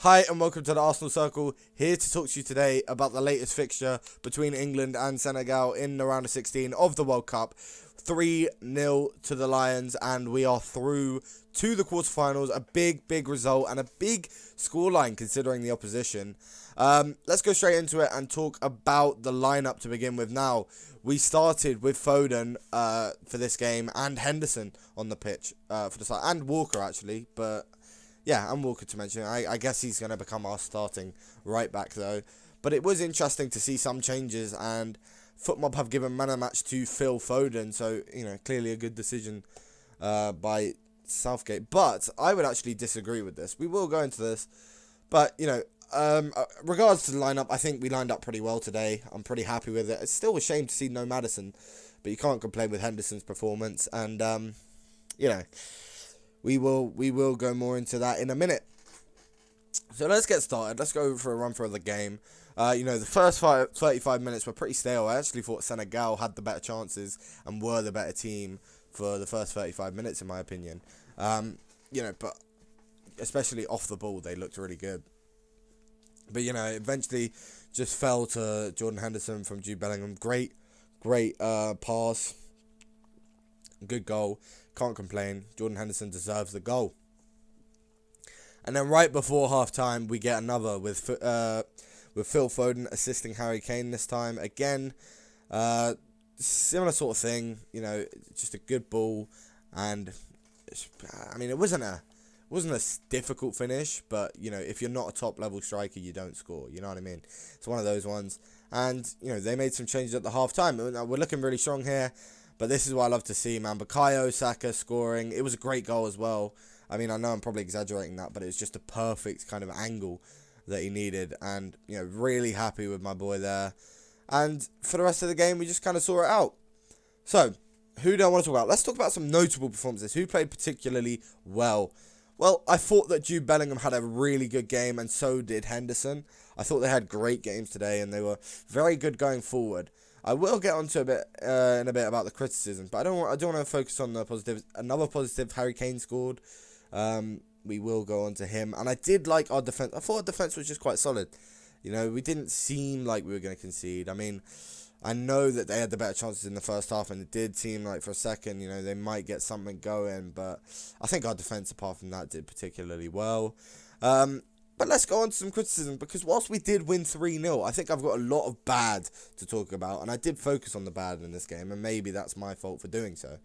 Hi and welcome to the Arsenal Circle, here to talk to you today about the latest fixture between England and Senegal in the round of 16 of the World Cup. 3-0 to the Lions, and we are through to the quarterfinals. A big result and a big scoreline considering the opposition. Let's go straight into it and talk about the lineup to begin with. Now, we started with Foden for this game and Henderson on the pitch for the side, and Walker actually, but... yeah, and Walker to mention. I guess he's going to become our starting right back, though. But it was interesting to see some changes, and FootMob have given man of the match to Phil Foden. So, clearly a good decision by Southgate. But I would actually disagree with this. We will go into this. But, regards to the lineup, I think we lined up pretty well today. I'm pretty happy with it. It's still a shame to see no Maddison, but you can't complain with Henderson's performance. And, We will go more into that in a minute. So let's get started. Let's go for a run through of the game. The first 35 minutes were pretty stale. I actually thought Senegal had the better chances and were the better team for the first 35 minutes, in my opinion. But especially off the ball, they looked really good. But, eventually just fell to Jordan Henderson from Jude Bellingham. Great pass. Good goal. Can't complain. Jordan Henderson deserves the goal. And then right before half-time, we get another with Phil Foden assisting Harry Kane this time. Again, similar sort of thing. Just a good ball. And, it wasn't a difficult finish. But, if you're not a top-level striker, you don't score. You know what I mean? It's one of those ones. And, they made some changes at the half-time. We're looking really strong here. But this is what I love to see, man. Bukayo Saka scoring. It was a great goal as well. I know I'm probably exaggerating that, but it was just a perfect kind of angle that he needed. And, really happy with my boy there. And for the rest of the game, we just kind of saw it out. So, who do I want to talk about? Let's talk about some notable performances. Who played particularly well? Well, I thought that Jude Bellingham had a really good game, and so did Henderson. I thought they had great games today, and they were very good going forward. I will get onto in a bit about the criticism, but I don't want to focus on the positives. Another positive, Harry Kane scored. We will go on to him, and I did like our defense. I thought our defense was just quite solid. We didn't seem like we were going to concede. I know that they had the better chances in the first half, and it did seem like for a second, they might get something going, but I think our defense, apart from that, did particularly well. But let's go on to some criticism, because whilst we did win 3-0, I think I've got a lot of bad to talk about, and I did focus on the bad in this game, and maybe that's my fault for doing so.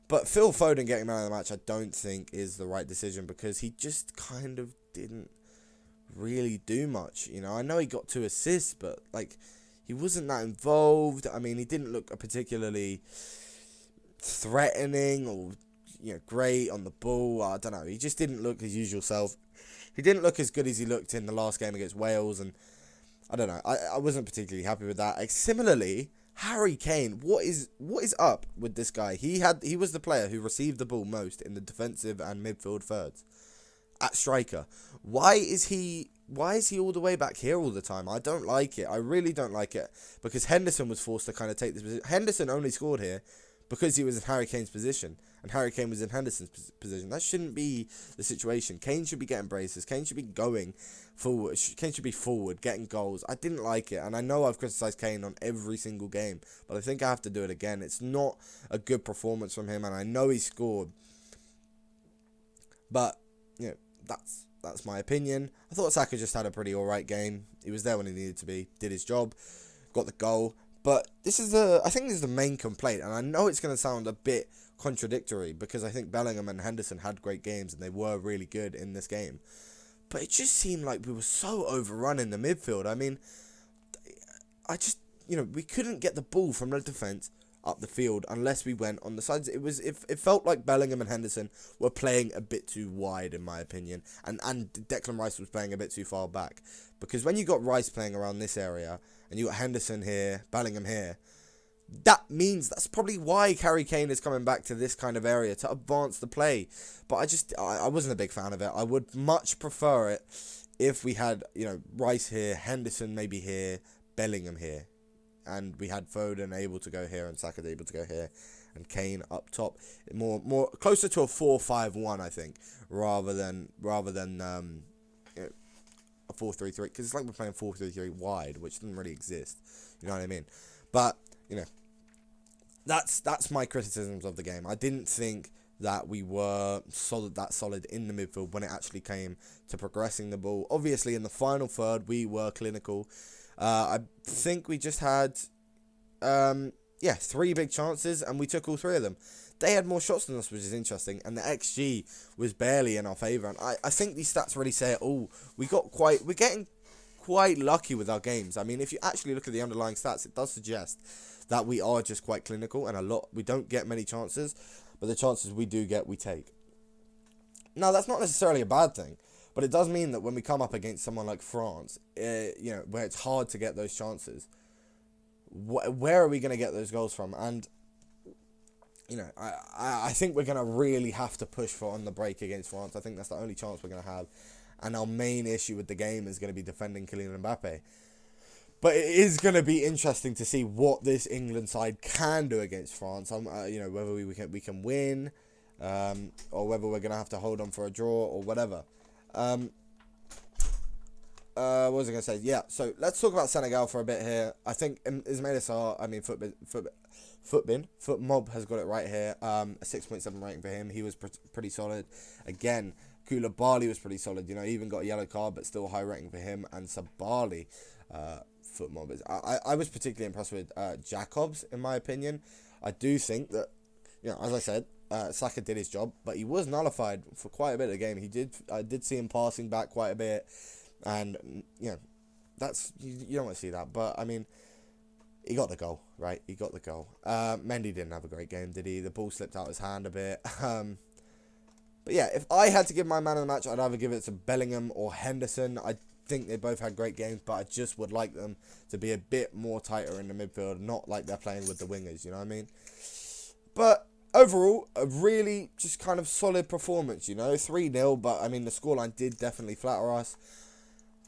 But Phil Foden getting man of the match, I don't think is the right decision, because he just kind of didn't really do much. I know he got 2 assists, but, he wasn't that involved. He didn't look particularly threatening or, great on the ball. I don't know. He just didn't look his usual self. He didn't look as good as he looked in the last game against Wales, and I don't know. I wasn't particularly happy with that. Similarly, Harry Kane, what is up with this guy? He was the player who received the ball most in the defensive and midfield thirds at striker. Why is he all the way back here all the time? I don't like it. I really don't like it, because Henderson was forced to kind of take this position. Henderson only scored here because he was in Harry Kane's position, and Harry Kane was in Henderson's position. That shouldn't be the situation. Kane should be getting braces. Kane should be going forward. Kane should be forward, getting goals. I didn't like it, and I know I've criticised Kane on every single game, but I think I have to do it again. It's not a good performance from him, and I know he scored. But, that's my opinion. I thought Saka just had a pretty alright game. He was there when he needed to be, did his job, got the goal. But I think this is the main complaint, and I know it's going to sound a bit contradictory, because I think Bellingham and Henderson had great games, and they were really good in this game. But it just seemed like we were so overrun in the midfield. We couldn't get the ball from the defence up the field unless we went on the sides. It felt like Bellingham and Henderson were playing a bit too wide, in my opinion, and Declan Rice was playing a bit too far back. Because when you got Rice playing around this area, and you got Henderson here, Bellingham here, that means that's probably why Harry Kane is coming back to this kind of area, to advance the play. But I wasn't a big fan of it. I would much prefer it if we had, Rice here, Henderson maybe here, Bellingham here, and we had Foden able to go here and Saka able to go here, and Kane up top. More closer to a 4-5-1, I think, rather than a 4-3-3, because it's like we're playing 4-3-3 wide, which doesn't really exist. You know what I mean? But, you know, that's my criticisms of the game. I didn't think that we were solid in the midfield when it actually came to progressing the ball. Obviously, in the final third, we were clinical. I think we just had, 3 big chances, and we took all 3 of them. They had more shots than us, which is interesting, and the XG was barely in our favour. And I think these stats really say it all. We're getting quite lucky with our games. I mean, if you actually look at the underlying stats, it does suggest that we are just quite clinical, and we don't get many chances, but the chances we do get, we take. Now, that's not necessarily a bad thing, but it does mean that when we come up against someone like France, where it's hard to get those chances, where are we going to get those goals from? And, I think we're going to really have to push for on the break against France. I think that's the only chance we're going to have. And our main issue with the game is going to be defending Kylian Mbappe. But it is going to be interesting to see what this England side can do against France. Whether we can win, or whether we're going to have to hold on for a draw or whatever. What was I going to say? Yeah, so let's talk about Senegal for a bit here. I think Ismaila Sarr, Footmob has got it right here. A 6.7 rating for him. He was pretty solid. Again, Koulibaly was pretty solid. He even got a yellow card, but still a high rating for him. And Sabali, Footmob is. I was particularly impressed with Jacobs, in my opinion. I do think that, as I said, Saka did his job, but he was nullified for quite a bit of the game. I did see him passing back quite a bit, and that's you don't want to see that. But I mean, he got the goal, right? He got the goal. Mendy didn't have a great game, did he? The ball slipped out his hand a bit. But yeah, if I had to give my man of the match, I'd either give it to Bellingham or Henderson. I think they both had great games, but I just would like them to be a bit more tighter in the midfield, not like they're playing with the wingers, you know what I mean? But overall, a really just kind of solid performance, 3-0, but I mean, the scoreline did definitely flatter us.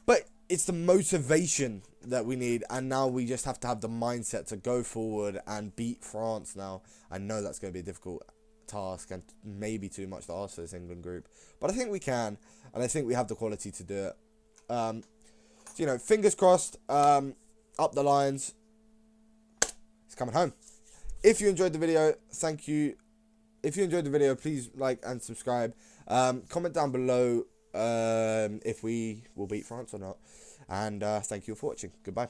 But it's the motivation that we need, and now we just have to have the mindset to go forward and beat France now. I know that's going to be a difficult task and maybe too much to ask for this England group, but I think we can, and I think we have the quality to do it. Fingers crossed, up the Lions. It's coming home. If you enjoyed the video, thank you. If you enjoyed the video, please like and subscribe. Comment down below if we will beat France or not. And thank you for watching. Goodbye.